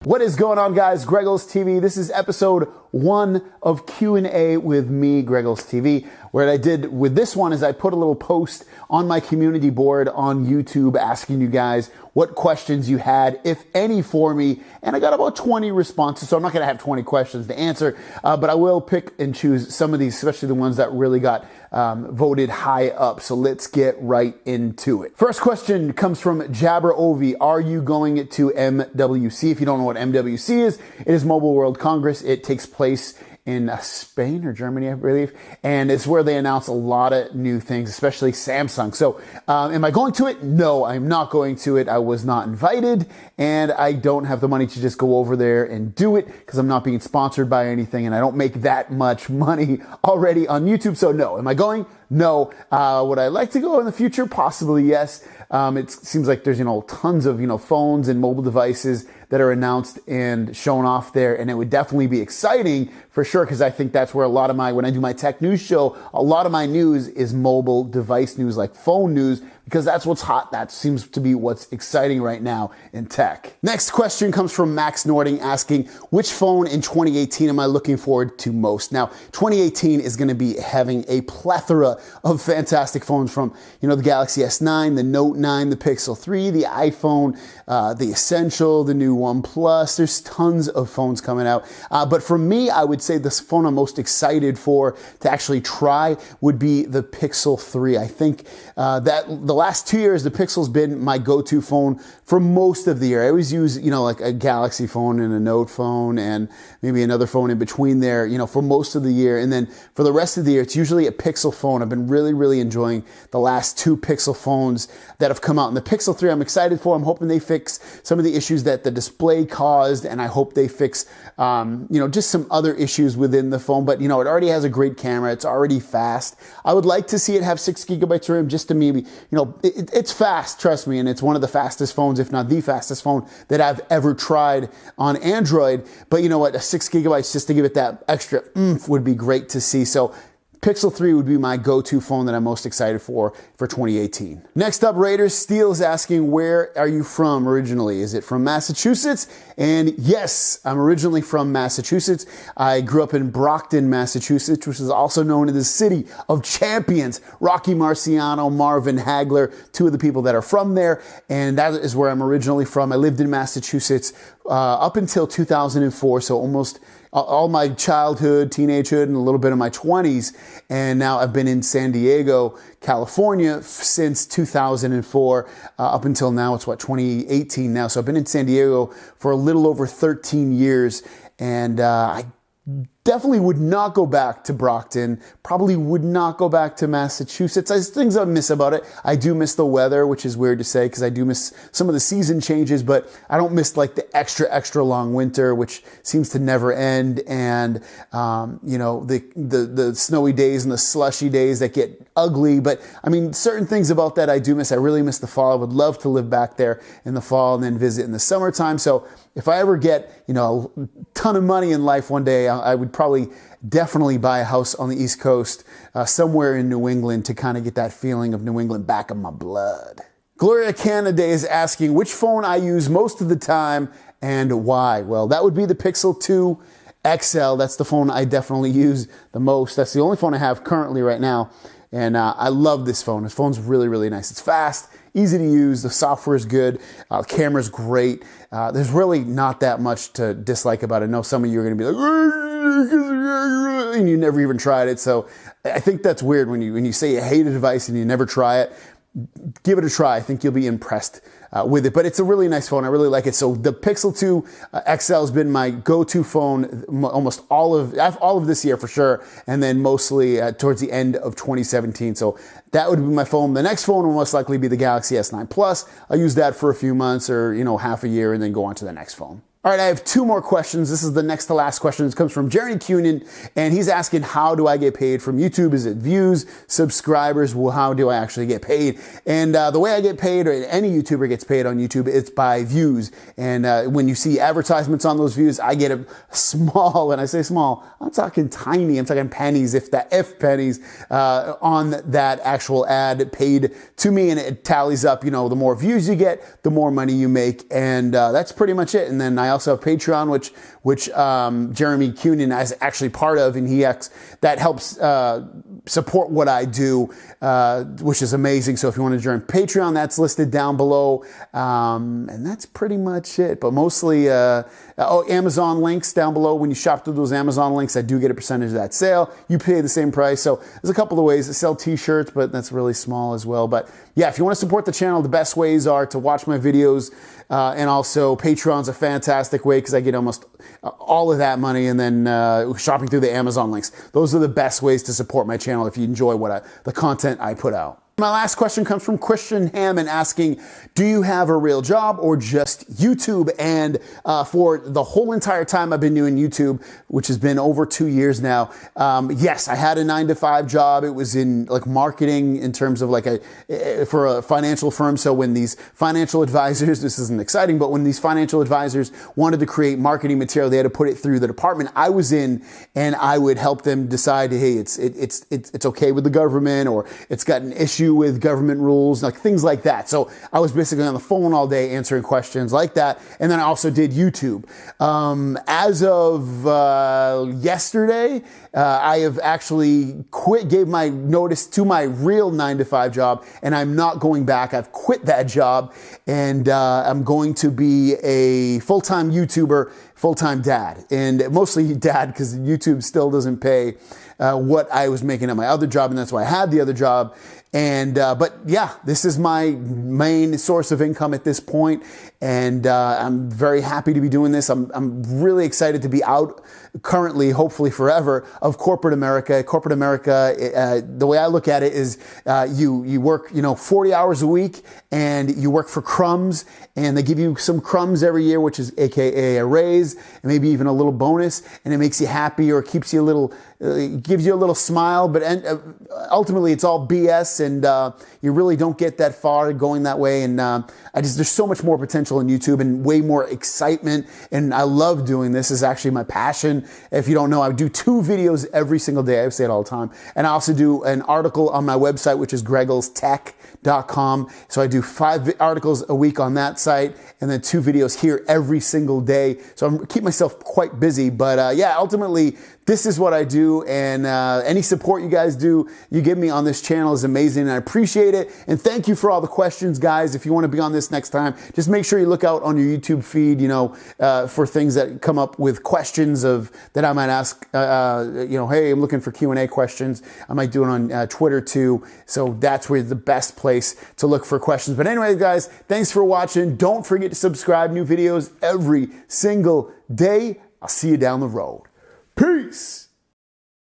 What is going on, guys? GregglesTV. This is episode 1 of Q&A with me, GregglesTV. What I did with this one is I put a little post on my community board on YouTube asking you guys what questions you had, if any, for me. And I got about 20 responses, so I'm not going to have 20 questions to answer, but I will pick and choose some of these, especially the ones that really got voted high up. So let's get right into it. First question comes from Jabber Ovi. Are you going to MWC? If you don't know what MWC is, it is Mobile World Congress. It takes place in Spain or Germany, I believe. And it's where they announce a lot of new things, especially Samsung. So am I going to it? No, I'm not going to it. I was not invited, and I don't have the money to just go over there and do it because I'm not being sponsored by anything, and I don't make that much money already on YouTube. So no. Am I going? No. Would I like to go in the future? Possibly, yes. It seems like there's, tons of, phones and mobile devices that are announced and shown off there. And it would definitely be exciting for sure, because I think that's where a lot of when I do my tech news show, a lot of my news is mobile device news, like phone news, because that's what's hot. That seems to be what's exciting right now in tech. Next question comes from Max Nording asking, which phone in 2018 am I looking forward to most? Now, 2018 is going to be having a plethora of fantastic phones from, the Galaxy S9, the Note 9, the Pixel 3, the iPhone, the Essential, the new OnePlus. There's tons of phones coming out. But for me, I would say this phone I'm most excited for to actually try would be the Pixel 3. I think that the last 2 years, the Pixel's been my go-to phone for most of the year. I always use, like a Galaxy phone and a Note phone and maybe another phone in between there, for most of the year. And then for the rest of the year, it's usually a Pixel phone. I've been really, really enjoying the last 2 Pixel phones that have come out. And the Pixel 3 I'm excited for. I'm hoping they fix some of the issues that the display caused, and I hope they fix, just some other issues within the phone. But, it already has a great camera. It's already fast. I would like to see it have 6 gigabytes of RAM just to maybe, it's fast, trust me, and it's one of the fastest phones, if not the fastest phone that I've ever tried on Android. But you know what, a 6 gigabytes just to give it that extra oomph would be great to see. So Pixel 3 would be my go-to phone that I'm most excited for 2018. Next up, Raiders Steel is asking, where are you from originally? Is it from Massachusetts? And yes, I'm originally from Massachusetts. I grew up in Brockton, Massachusetts, which is also known as the city of champions. Rocky Marciano, Marvin Hagler, 2 of the people that are from there. And that is where I'm originally from. I lived in Massachusetts up until 2004, so almost all my childhood, teenagehood, and a little bit of my 20s. And now I've been in San Diego, California since 2004 up until now. It's 2018 now. So I've been in San Diego for a little over 13 years. And I definitely would not go back to Brockton. Probably would not go back to Massachusetts. There's things I miss about it. I do miss the weather, which is weird to say because I do miss some of the season changes, but I don't miss like the extra long winter, which seems to never end. And, the snowy days and the slushy days that get ugly. But I mean, certain things about that I do miss. I really miss the fall. I would love to live back there in the fall and then visit in the summertime. So if I ever get, a ton of money in life one day, I would probably definitely buy a house on the East Coast, somewhere in New England, to kind of get that feeling of New England back in my blood. Gloria Canada is asking which phone I use most of the time and why. Well, that would be the Pixel 2 XL. That's the phone I definitely use the most. That's the only phone I have currently right now. And I love this phone. This phone's really, really nice. It's fast, easy to use. The software is good. The camera's great. There's really not that much to dislike about it. I know some of you are going to be like, and you never even tried it. So I think that's weird when you say you hate a device and you never try it. Give it a try. I think you'll be impressed with it. But it's a really nice phone. I really like it. So the Pixel 2 XL has been my go-to phone almost all of this year for sure, and then mostly towards the end of 2017. So that would be my phone. The next phone will most likely be the Galaxy S9 Plus. I'll use that for a few months or half a year and then go on to the next phone. All right, I have 2 more questions. This is the next to last question. This comes from Jeremy Cunin, and he's asking, how do I get paid from YouTube? Is it views, subscribers? Well, how do I actually get paid? And the way I get paid, or any YouTuber gets paid on YouTube, it's by views. And when you see advertisements on those views, I get a small, when I say small, I'm talking tiny, I'm talking pennies, if pennies, on that actual ad paid to me, and it tallies up, the more views you get, the more money you make, and that's pretty much it. And then I I also have Patreon, which Jeremy Cunin is actually part of, and that helps support what I do, which is amazing. So if you want to join Patreon, that's listed down below, and that's pretty much it. But mostly, Amazon links down below. When you shop through those Amazon links, I do get a percentage of that sale. You pay the same price. So there's a couple of ways to sell t-shirts, but that's really small as well. But yeah, if you want to support the channel, the best ways are to watch my videos, and also Patreon's a fantastic way because I get almost all of that money, and then shopping through the Amazon links. Those are the best ways to support my channel if you enjoy the content I put out. My last question comes from Christian Hammond asking, do you have a real job or just YouTube? And for the whole entire time I've been doing YouTube, which has been over 2 years now, yes, I had a 9-to-5 job. It was in like marketing in terms of for a financial firm. So when these financial advisors, this isn't exciting, but when these financial advisors wanted to create marketing material, they had to put it through the department I was in, and I would help them decide, hey, it's okay with the government, or it's got an issue with government rules, like things like that. So I was basically on the phone all day answering questions like that. And then I also did YouTube. As of yesterday, I have actually gave my notice to my real 9-to-5 job, and I'm not going back. I've quit that job, and I'm going to be a full-time YouTuber, full-time dad, and mostly dad because YouTube still doesn't pay what I was making at my other job, and that's why I had the other job. And but yeah, this is my main source of income at this point, and I'm very happy to be doing this. I'm really excited to be out currently, hopefully forever, of corporate America. Corporate America, the way I look at it is you work 40 hours a week, and you work for crumbs, and they give you some crumbs every year, which is AKA a raise, and maybe even a little bonus, and it makes you happy, or it keeps you a little, gives you a little smile, but ultimately it's all BS, and you really don't get that far going that way. And there's so much more potential in YouTube and way more excitement, and I love doing this. This is actually my passion. If you don't know, I do 2 videos every single day. I say it all the time. And I also do an article on my website, which is GregglesTech.com. So I do 5 articles a week on that site, and then 2 videos here every single day. So I keep myself quite busy. But yeah, ultimately, this is what I do, and any support you guys you give me on this channel is amazing, and I appreciate it. And thank you for all the questions, guys. If you want to be on this next time, just make sure you look out on your YouTube feed, for things that come up with questions that I might ask. Hey, I'm looking for Q&A questions. I might do it on Twitter too. So that's where the best place to look for questions. But anyway, guys, thanks for watching. Don't forget to subscribe. New videos every single day. I'll see you down the road. Peace.